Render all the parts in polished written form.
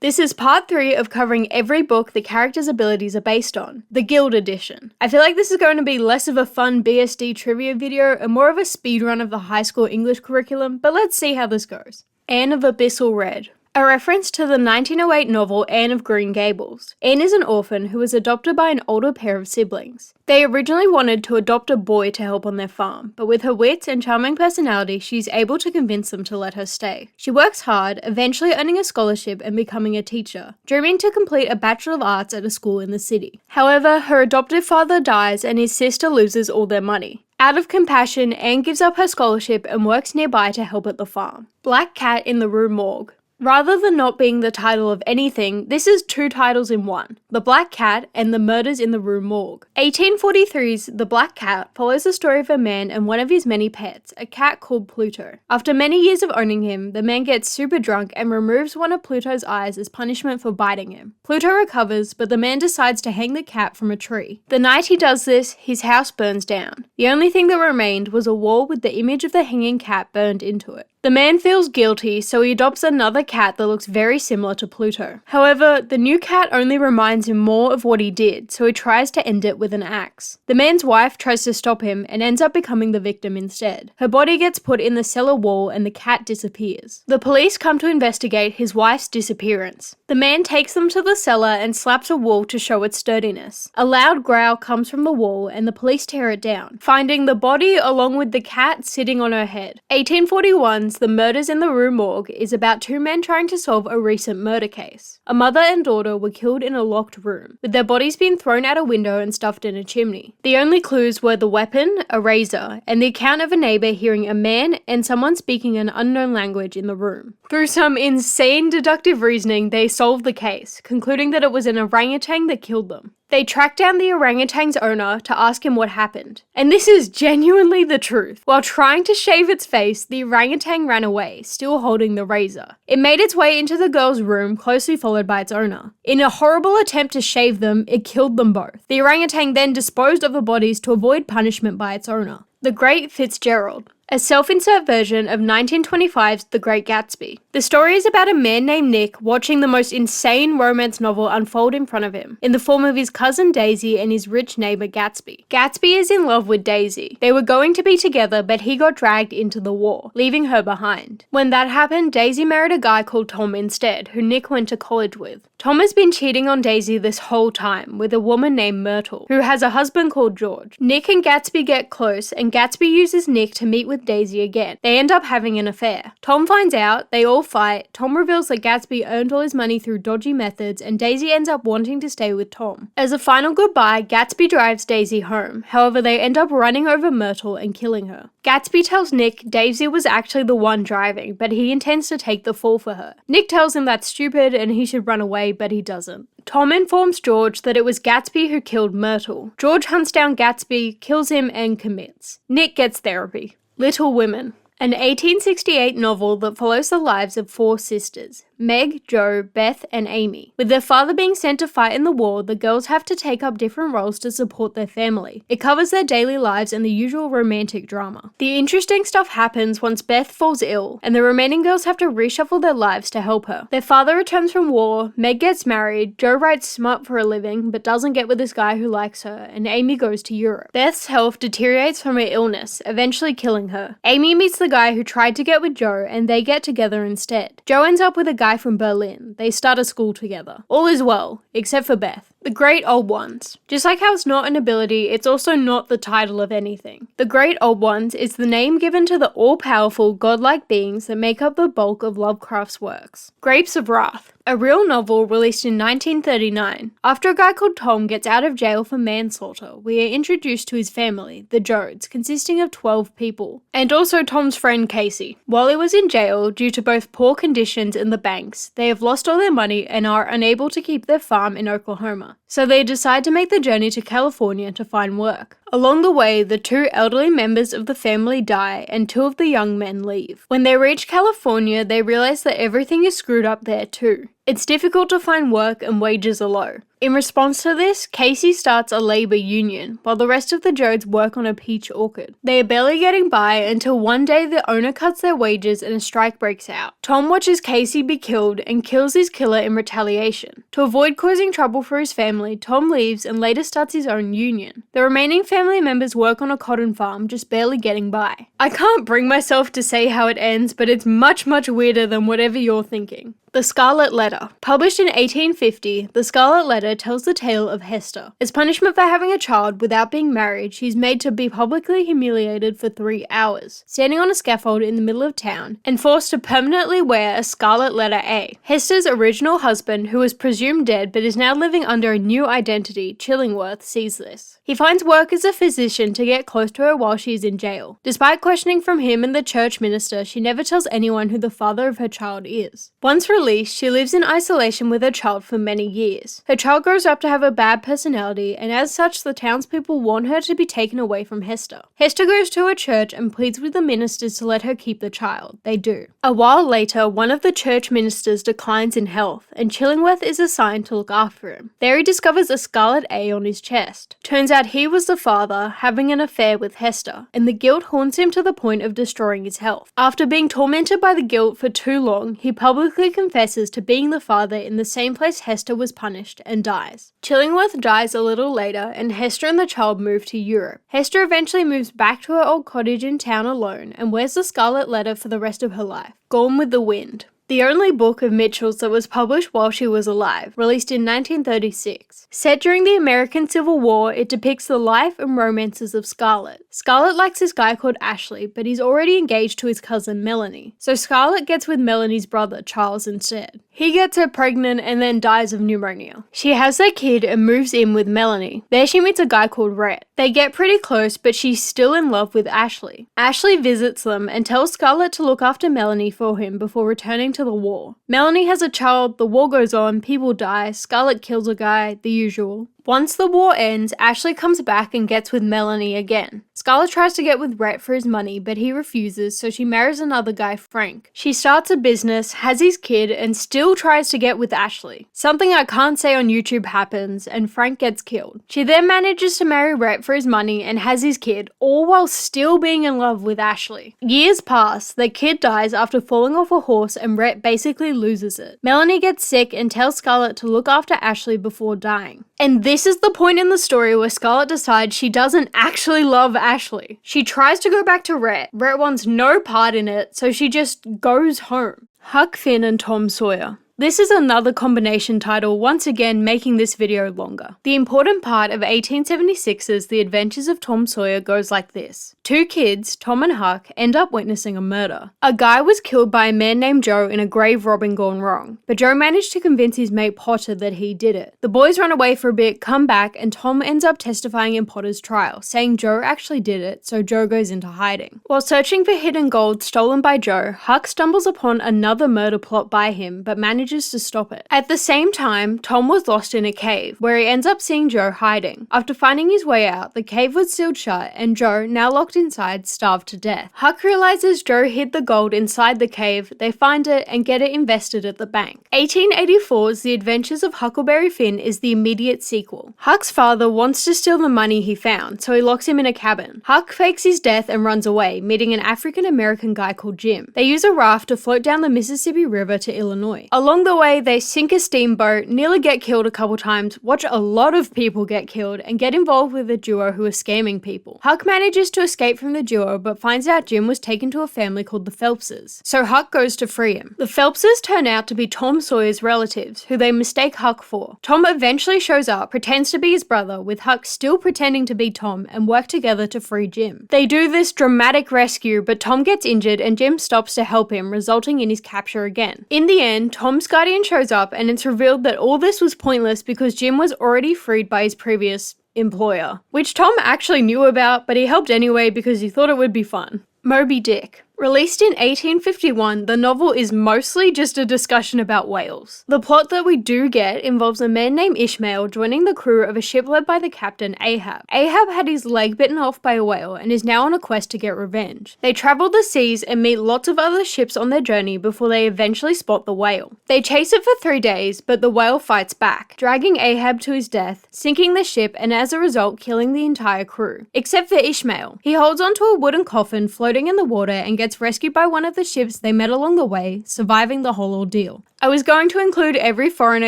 This is part 3 of covering every book the characters' abilities are based on, the Guild Edition. I feel like this is going to be less of a fun BSD trivia video and more of a speedrun of the high school English curriculum, but let's see how this goes. Anne of Abyssal Red. A reference to the 1908 novel Anne of Green Gables. Anne is an orphan who was adopted by an older pair of siblings. They originally wanted to adopt a boy to help on their farm, but with her wits and charming personality, she's able to convince them to let her stay. She works hard, eventually earning a scholarship and becoming a teacher, dreaming to complete a Bachelor of Arts at a school in the city. However, her adoptive father dies and his sister loses all their money. Out of compassion, Anne gives up her scholarship and works nearby to help at the farm. Black Cat in the Rue Morgue. Rather than not being the title of anything, this is 2 titles in one, The Black Cat and The Murders in the Rue Morgue. 1843's The Black Cat follows the story of a man and one of his many pets, a cat called Pluto. After many years of owning him, the man gets super drunk and removes one of Pluto's eyes as punishment for biting him. Pluto recovers, but the man decides to hang the cat from a tree. The night he does this, his house burns down. The only thing that remained was a wall with the image of the hanging cat burned into it. The man feels guilty, so he adopts another cat that looks very similar to Pluto. However, the new cat only reminds him more of what he did, so he tries to end it with an axe. The man's wife tries to stop him and ends up becoming the victim instead. Her body gets put in the cellar wall and the cat disappears. The police come to investigate his wife's disappearance. The man takes them to the cellar and slaps a wall to show its sturdiness. A loud growl comes from the wall and the police tear it down, finding the body along with the cat sitting on her head. 1841's The Murders in the Rue Morgue is about 2 men trying to solve a recent murder case. A mother and daughter were killed in a locked room, with their bodies being thrown out a window and stuffed in a chimney. The only clues were the weapon, a razor, and the account of a neighbor hearing a man and someone speaking an unknown language in the room. Through some insane deductive reasoning, they solved the case, concluding that it was an orangutan that killed them. They track down the orangutan's owner to ask him what happened. And this is genuinely the truth. While trying to shave its face, the orangutan ran away, still holding the razor. It made its way into the girl's room, closely followed by its owner. In a horrible attempt to shave them, it killed them both. The orangutan then disposed of the bodies to avoid punishment by its owner. The Great Fitzgerald. A self-insert version of 1925's The Great Gatsby. The story is about a man named Nick watching the most insane romance novel unfold in front of him, in the form of his cousin Daisy and his rich neighbor Gatsby. Gatsby is in love with Daisy. They were going to be together, but he got dragged into the war, leaving her behind. When that happened, Daisy married a guy called Tom instead, who Nick went to college with. Tom has been cheating on Daisy this whole time with a woman named Myrtle, who has a husband called George. Nick and Gatsby get close, and Gatsby uses Nick to meet with Daisy again. They end up having an affair. Tom finds out, they all fight. Tom reveals that Gatsby earned all his money through dodgy methods, and Daisy ends up wanting to stay with Tom. As a final goodbye, Gatsby drives Daisy home. However, they end up running over Myrtle and killing her. Gatsby tells Nick Daisy was actually the one driving, but he intends to take the fall for her. Nick tells him that's stupid and he should run away, but he doesn't. Tom informs George that it was Gatsby who killed Myrtle. George hunts down Gatsby, kills him, and commits. Nick gets therapy. Little Women. An 1868 novel that follows the lives of 4 sisters, Meg, Jo, Beth, and Amy. With their father being sent to fight in the war, the girls have to take up different roles to support their family. It covers their daily lives and the usual romantic drama. The interesting stuff happens once Beth falls ill, and the remaining girls have to reshuffle their lives to help her. Their father returns from war, Meg gets married, Jo writes smut for a living but doesn't get with this guy who likes her, and Amy goes to Europe. Beth's health deteriorates from her illness, eventually killing her. Amy meets the guy who tried to get with Jo, and they get together instead. Jo ends up with a guy from Berlin. They start a school together. All is well, except for Beth. The Great Old Ones. Just like how it's not an ability, it's also not the title of anything. The Great Old Ones is the name given to the all-powerful, godlike beings that make up the bulk of Lovecraft's works. Grapes of Wrath. A real novel released in 1939. After a guy called Tom gets out of jail for manslaughter, we are introduced to his family, the Jodes, consisting of 12 people, and also Tom's friend Casey. While he was in jail, due to both poor conditions in the banks, they have lost all their money and are unable to keep their farm in Oklahoma. So they decide to make the journey to California to find work. Along the way, the 2 elderly members of the family die and 2 of the young men leave. When they reach California, they realize that everything is screwed up there too. It's difficult to find work and wages are low. In response to this, Casey starts a labor union, while the rest of the Jodes work on a peach orchard. They are barely getting by until one day the owner cuts their wages and a strike breaks out. Tom watches Casey be killed and kills his killer in retaliation. To avoid causing trouble for his family, Tom leaves and later starts his own union. The remaining family members work on a cotton farm, just barely getting by. I can't bring myself to say how it ends, but it's much weirder than whatever you're thinking. The Scarlet Letter. Published in 1850, The Scarlet Letter tells the tale of Hester. As punishment for having a child without being married, she's made to be publicly humiliated for 3 hours, standing on a scaffold in the middle of town, and forced to permanently wear a Scarlet Letter A. Hester's original husband, who was presumed dead but is now living under a new identity, Chillingworth, sees this. He finds work as a physician to get close to her while she is in jail. Despite questioning from him and the church minister, she never tells anyone who the father of her child is. Once released, she lives in isolation with her child for many years. Her child grows up to have a bad personality, and as such, the townspeople want her to be taken away from Hester. Hester goes to a church and pleads with the ministers to let her keep the child. They do. A while later, one of the church ministers declines in health, and Chillingworth is assigned to look after him. There he discovers a scarlet A on his chest. Turns out he was the father, having an affair with Hester, and the guilt haunts him to the point of destroying his health. After being tormented by the guilt for too long, he publicly confesses to being the father in the same place Hester was punished and dies. Chillingworth dies a little later, and Hester and the child move to Europe. Hester eventually moves back to her old cottage in town alone and wears the Scarlet Letter for the rest of her life. Gone with the Wind. The only book of Mitchell's that was published while she was alive, released in 1936. Set during the American Civil War, it depicts the life and romances of Scarlet. Scarlet likes this guy called Ashley, but he's already engaged to his cousin Melanie, so Scarlet gets with Melanie's brother Charles instead. He gets her pregnant and then dies of pneumonia. She has their kid and moves in with Melanie. There she meets a guy called Rhett. They get pretty close, but she's still in love with Ashley. Ashley visits them and tells Scarlet to look after Melanie for him before returning to the war. Melanie has a child, the war goes on, people die, Scarlet kills a guy, the usual. Once the war ends, Ashley comes back and gets with Melanie again. Scarlet tries to get with Rhett for his money, but he refuses, so she marries another guy, Frank. She starts a business, has his kid, and still tries to get with Ashley. Something I can't say on YouTube happens, and Frank gets killed. She then manages to marry Rhett for his money and has his kid, all while still being in love with Ashley. Years pass, their kid dies after falling off a horse and Rhett basically loses it. Melanie gets sick and tells Scarlet to look after Ashley before dying. And this is the point in the story where Scarlet decides she doesn't actually love Ashley. She tries to go back to Rhett. Rhett wants no part in it, so she just goes home. Huck, Finn, and Tom Sawyer. This is another combination title, once again making this video longer. The important part of 1876's The Adventures of Tom Sawyer goes like this. 2 kids, Tom and Huck, end up witnessing a murder. A guy was killed by a man named Joe in a grave robbing gone wrong, but Joe managed to convince his mate Potter that he did it. The boys run away for a bit, come back, and Tom ends up testifying in Potter's trial, saying Joe actually did it, so Joe goes into hiding. While searching for hidden gold stolen by Joe, Huck stumbles upon another murder plot by him, but manages to stop it. At the same time, Tom was lost in a cave, where he ends up seeing Joe hiding. After finding his way out, the cave was sealed shut, and Joe, now locked inside, starved to death. Huck realizes Joe hid the gold inside the cave, they find it, and get it invested at the bank. 1884's The Adventures of Huckleberry Finn is the immediate sequel. Huck's father wants to steal the money he found, so he locks him in a cabin. Huck fakes his death and runs away, meeting an African-American guy called Jim. They use a raft to float down the Mississippi River to Illinois. Along the way, they sink a steamboat, nearly get killed a couple times, watch a lot of people get killed, and get involved with a duo who are scamming people. Huck manages to escape from the duo, but finds out Jim was taken to a family called the Phelpses, so Huck goes to free him. The Phelpses turn out to be Tom Sawyer's relatives, who they mistake Huck for. Tom eventually shows up, pretends to be his brother, with Huck still pretending to be Tom, and work together to free Jim. They do this dramatic rescue, but Tom gets injured and Jim stops to help him, resulting in his capture again. In the end, Tom's guardian shows up and it's revealed that all this was pointless because Jim was already freed by his previous employer, which Tom actually knew about, but he helped anyway because he thought it would be fun. Moby Dick. Released in 1851, the novel is mostly just a discussion about whales. The plot that we do get involves a man named Ishmael joining the crew of a ship led by the captain Ahab. Ahab had his leg bitten off by a whale and is now on a quest to get revenge. They travel the seas and meet lots of other ships on their journey before they eventually spot the whale. They chase it for 3 days, but the whale fights back, dragging Ahab to his death, sinking the ship, and as a result killing the entire crew. Except for Ishmael. He holds onto a wooden coffin floating in the water and gets rescued by one of the ships they met along the way, surviving the whole ordeal. I was going to include every foreigner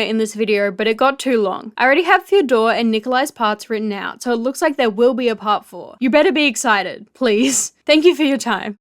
in this video, but it got too long. I already have Fyodor and Nikolai's parts written out, so it looks like there will be a part 4. You better be excited, please. Thank you for your time.